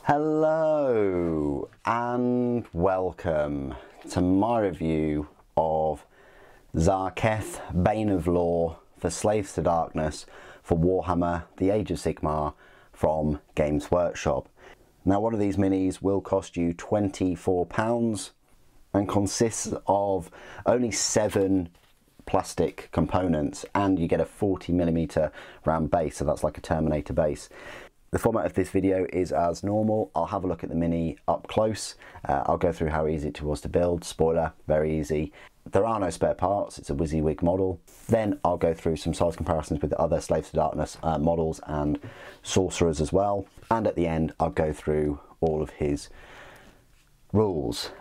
Hello and welcome to my review of Tzarketh Bane of Law for Slaves to Darkness for Warhammer the Age of Sigmar from Games Workshop. Now, one of these minis will cost you £24 and consists of only 7 plastic components, and you get a 40mm round base, so that's like a Terminator base. The format of this video is as normal. I'll have a look at the mini up close. I'll go through how easy it was to build. Spoiler, very easy. There are no spare parts, it's a WYSIWYG model. Then I'll go through some size comparisons with the other Slaves to Darkness models and Sorcerers as well. And at the end, I'll go through all of his rules,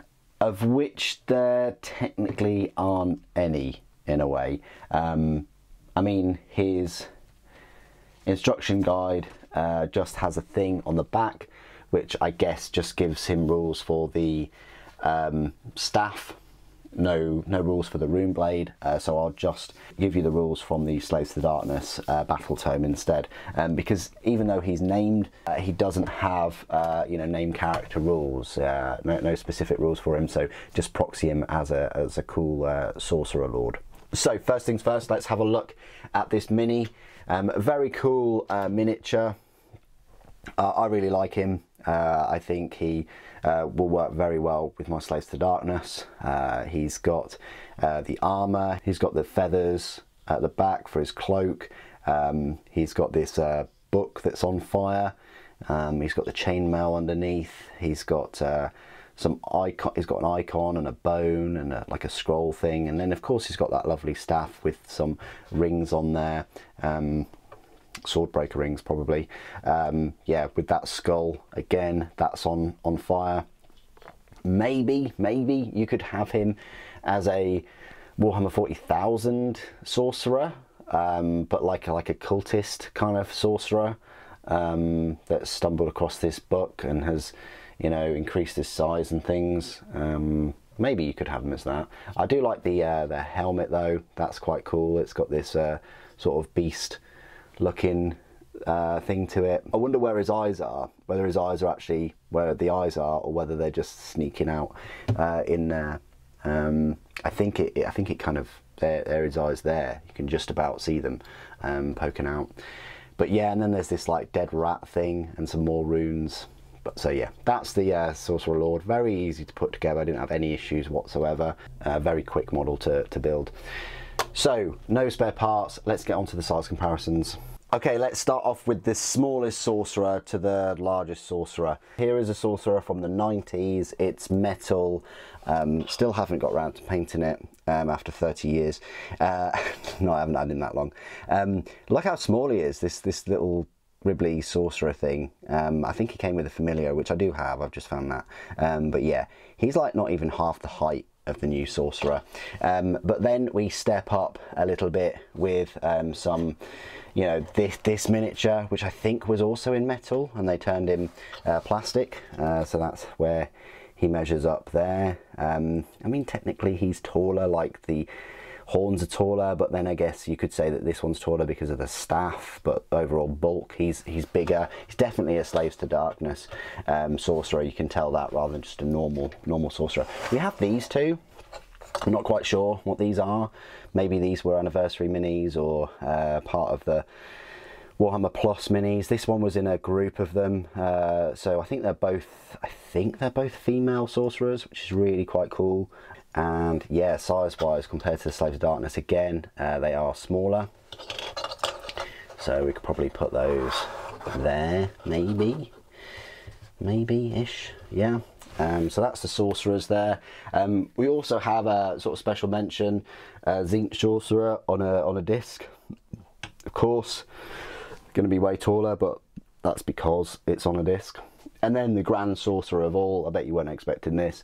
of which there technically aren't any in a way. I mean, his instruction guide just has a thing on the back, which I guess just gives him rules for the staff. No rules for the rune blade, so I'll just give you the rules from the Slaves to the Darkness battle tome instead, because even though he's named, he doesn't have name character rules, no specific rules for him, so just proxy him as a cool sorcerer lord. So first things first, let's have a look at this mini. A very cool miniature. I really like him. I think he will work very well with my Slaves to Darkness. He's got the armour, he's got the feathers at the back for his cloak, he's got this book that's on fire, he's got the chainmail underneath, he's got some icon, he's got an icon and a bone and like a scroll thing, and then of course he's got that lovely staff with some rings on there. Swordbreaker rings probably. Yeah, with that skull again, that's on fire. Maybe you could have him as a Warhammer 40,000 sorcerer, but like a cultist kind of sorcerer that stumbled across this book and has, you know, increased his size and things. Maybe you could have him as that. I do like the helmet though. That's quite cool. It's got this sort of beast looking thing to it. I wonder where his eyes are, whether his eyes are actually where the eyes are or whether they're just sneaking out in there. I think it kind of, there his eyes there, you can just about see them poking out. But yeah, and then there's this like dead rat thing and some more runes. But so yeah, that's the Sorcerer Lord. Very easy to put together. I didn't have any issues whatsoever. Very quick model to build. So, no spare parts, let's get on to the size comparisons. Okay, let's start off with the smallest sorcerer to the largest sorcerer. Here is a sorcerer from the 90s, it's metal, still haven't got around to painting it after 30 years. No, I haven't had him that long. Look how small he is, this little Ribley sorcerer thing. I think he came with a familiar, which I do have, I've just found that. But yeah, he's like not even half the height of the new sorcerer. But then we step up a little bit with some, you know, this miniature, which I think was also in metal, and they turned him plastic. So that's where he measures up there. I mean, technically he's taller, like the horns are taller, but then I guess you could say that this one's taller because of the staff, but overall bulk, he's bigger. He's definitely a Slaves to Darkness sorcerer, you can tell that, rather than just a normal sorcerer. We have these two. I'm not quite sure what these are. Maybe these were anniversary minis or part of the Warhammer Plus minis. This one was in a group of them, so I think they're both female sorcerers, which is really quite cool. And yeah, size wise compared to the Slaves of Darkness, again, they are smaller, so we could probably put those there, maybe-ish, yeah. So that's the sorcerers there. We also have a sort of special mention, Tzeentch Sorcerer on a disc. Of course, going to be way taller, but that's because it's on a disc. And then the Grand Sorcerer of all, I bet you weren't expecting this.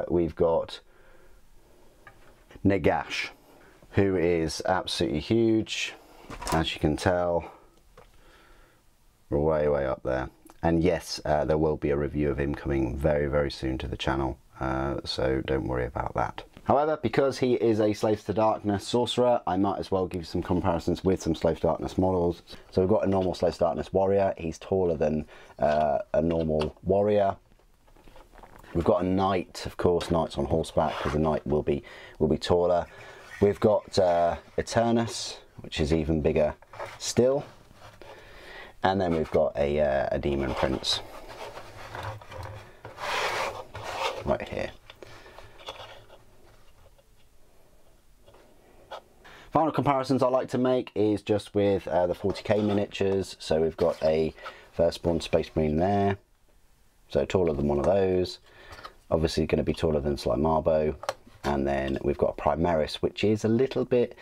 We've got Nagash, who is absolutely huge, as you can tell. We're way up there. And yes, there will be a review of him coming very soon to the channel, so don't worry about that. However, because he is a Slaves to Darkness sorcerer, I might as well give you some comparisons with some Slaves to Darkness models. So we've got a normal Slaves to Darkness warrior. He's taller than a normal warrior. We've got a knight, of course. Knights on horseback, because a knight will be taller. We've got Eternus, which is even bigger still. And then we've got a demon prince right here. Final comparisons I like to make is just with the 40k miniatures. So we've got a Firstborn Space Marine there, so taller than one of those. Obviously going to be taller than Sly Marbo. And then we've got a Primaris, which is a little bit,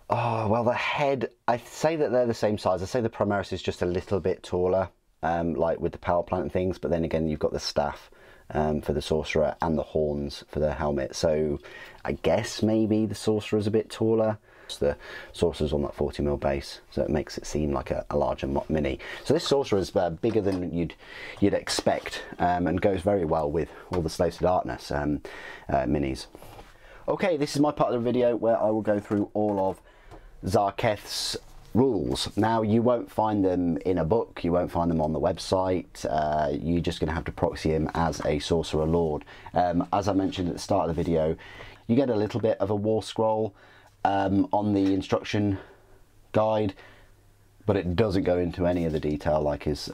oh, well, the head, I say that they're the same size. I say the Primaris is just a little bit taller, like with the power plant and things, but then again, you've got the staff for the Sorcerer and the horns for the helmet. So I guess maybe the Sorcerer is a bit taller. The Sorcerer's on that 40mm base, so it makes it seem like a larger mini. So this Sorcerer is bigger than you'd expect, and goes very well with all the Slaves to Darkness minis. Okay, this is my part of the video where I will go through all of Tzarketh's rules. Now, you won't find them in a book, you won't find them on the website. You're just going to have to proxy him as a Sorcerer Lord. As I mentioned at the start of the video, you get a little bit of a war scroll on the instruction guide, but it doesn't go into any of the detail like his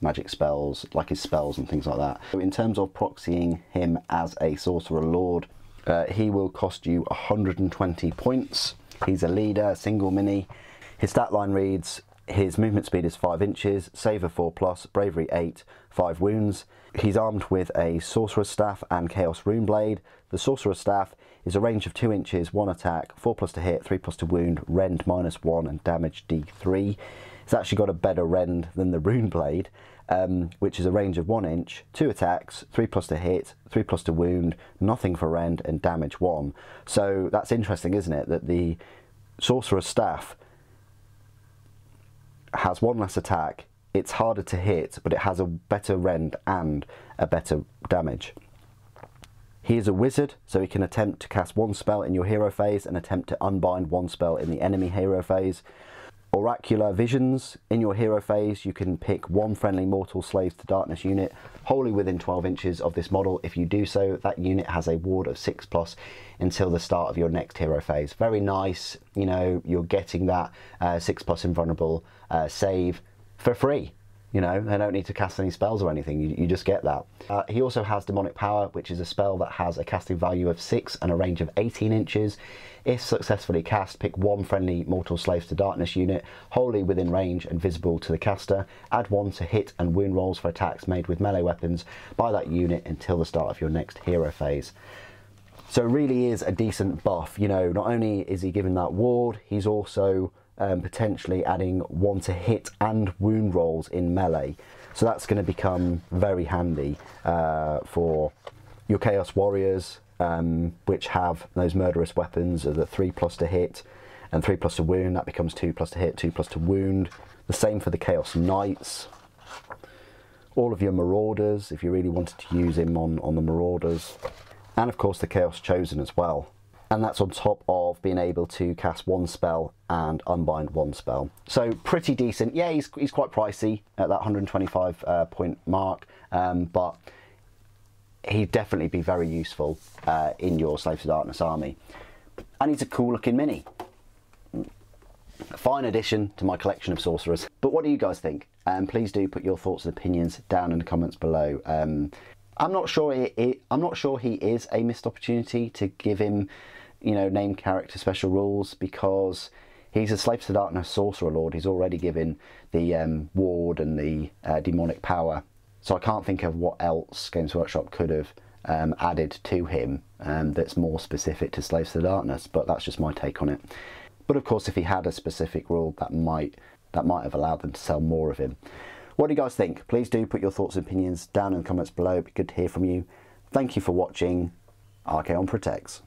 magic spells, like his spells and things like that. So in terms of proxying him as a Sorcerer Lord, he will cost you 120 points. He's a leader, a single mini. His stat line reads, his movement speed is 5 inches, save of 4+, bravery 8, 5 wounds. He's armed with a Sorcerer's Staff and Chaos Runeblade. The Sorcerer's Staff is a range of 2 inches, 1 attack, 4+ to hit, 3+ to wound, rend -1 and damage D3. It's actually got a better rend than the Runeblade, which is a range of 1 inch, 2 attacks, 3+ to hit, 3+ to wound, nothing for rend and damage 1. So that's interesting, isn't it, that the Sorcerer's Staff has 1 less attack, it's harder to hit, but it has a better rend and a better damage. He is a wizard, so he can attempt to cast 1 spell in your hero phase and attempt to unbind 1 spell in the enemy hero phase. Oracular Visions, in your hero phase you can pick 1 friendly mortal Slaves to Darkness unit wholly within 12 inches of this model. If you do so, that unit has a ward of 6+ until the start of your next hero phase. Very nice, you know, you're getting that 6+ invulnerable save for free. You know, they don't need to cast any spells or anything, you just get that. He also has Demonic Power, which is a spell that has a casting value of 6 and a range of 18 inches. If successfully cast, pick 1 friendly Mortal Slaves to Darkness unit, wholly within range and visible to the caster. Add 1 to hit and wound rolls for attacks made with melee weapons by that unit until the start of your next hero phase. So it really is a decent buff. You know, not only is he given that ward, he's also potentially adding 1 to hit and wound rolls in melee, so that's going to become very handy for your Chaos Warriors, which have those murderous weapons of the 3+ to hit and 3+ to wound. That becomes 2+ to hit, 2+ to wound. The same for the Chaos Knights. All of your Marauders, if you really wanted to use him on the Marauders, and of course the Chaos Chosen as well. And that's on top of being able to cast 1 spell and unbind 1 spell. So pretty decent. Yeah, he's quite pricey at that 125 point mark, but he'd definitely be very useful in your Slaves to Darkness army. And he's a cool looking mini. A fine addition to my collection of sorcerers. But what do you guys think? Please do put your thoughts and opinions down in the comments below. I'm not sure he is a missed opportunity to give him, you know, named character special rules, because he's a Slaves to Darkness Sorcerer Lord. He's already given the ward and the demonic power, so I can't think of what else Games Workshop could have added to him that's more specific to Slaves to Darkness, but that's just my take on it. But of course, if he had a specific rule, that might have allowed them to sell more of him. What do you guys think? Please do put your thoughts and opinions down in the comments below. It'd be good to hear from you. Thank you for watching. Archaon Protects.